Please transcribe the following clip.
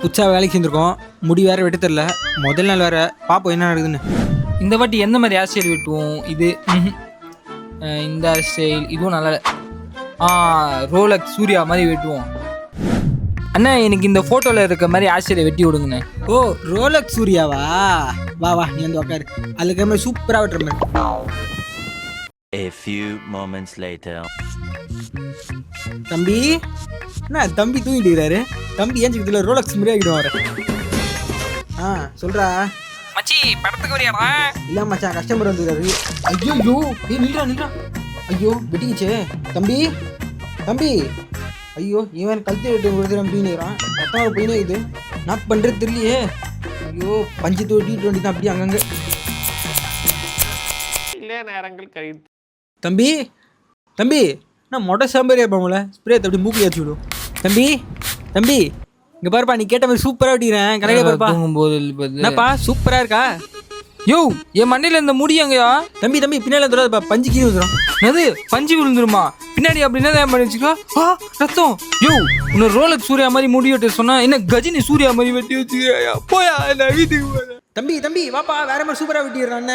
புதுசா வேலைக்கு சேர்ந்துருக்கோம். முடி வேற வெட்ட தெரில. முதல் நாள் வேற பாப்போம் என்ன நடக்குதுன்னு. இந்த வாட்டி எந்த மாதிரி ஹேர் ஸ்டைல் வெட்டுவோம்? இது இந்த ஹேர் ஸ்டைல் இதுவும் நல்லா இல்லை. ரோலக்ஸ் சூர்யா மாதிரி வெட்டுவோம். அண்ணா எனக்கு இந்த ஃபோட்டோவில் இருக்க மாதிரி ஹேர் ஸ்டைலை வெட்டி விடுங்கண்ணே. ஓ ரோலக்ஸ் சூர்யாவா? வா வா நீ வந்து உட்காரு. அதுக்கு மாதிரி சூப்பராக வெட்டுற மாதிரி. A few moments later. தம்பி என்ன தம்பி தூங்கிட்டு இருக்கிறாரு? தம்பி ஏஞ்சிக்கிறதுல ரோலக்ஸ் மாதிரி ஆகிடுவாரு. சொல்றா. மச்சி படத்துக்கு வரியாடா? இல்லை மச்சான் கஸ்டமர் வந்துருக்காரு. ஐயோ நில்றா. ஐயோ வெட்டிக்கிச்சே. தம்பி தம்பி ஐயோ இவன் கழுத்து வெட்டு கொடுத்து தூங்கிக்கிறான். பத்தாவது போயினே இது நான் பண்ணுறது தெரியலையே. ஐயோ பஞ்சு தோட்டி டி20 தான் அப்படியே அங்கங்கே. நேரங்கள் கழித்து தம்பி தம்பி நான் மொட்டை சாம்பாரியா இருப்பாங்கள ஸ்ப்ரே அப்படி மூக்கி ஏற்றி விடும். தம்பி இங்கே பாருப்பா நீ கேட்ட மாதிரி சூப்பராக வெட்டிக்கிறேன். கரெக்டாக பாருப்பா. தூங்கும்போது என்னப்பா சூப்பராக இருக்கா? யோ என் மண்டையில் இந்த முடி எங்கயா? தம்பி பின்னாடி வந்துடாதுப்பா பஞ்சு கீழே வந்துடும். என்னது பஞ்சு விழுந்துருமா பின்னாடி? அப்படின்னா தான் பண்ணி வச்சுக்கோ. ரத்தம். யோ இன்னொரு ரோலக்ஸ் சூர்யா மாதிரி முடி வெட்ட சொன்னா என்ன கஜினி சூர்யா மாதிரி வெட்டி வச்சுக்கா? போயா நான் வீட்டுக்கு போறேன். தம்பி வாப்பா வேற மாதிரி சூப்பராக வெட்டிடுறான்.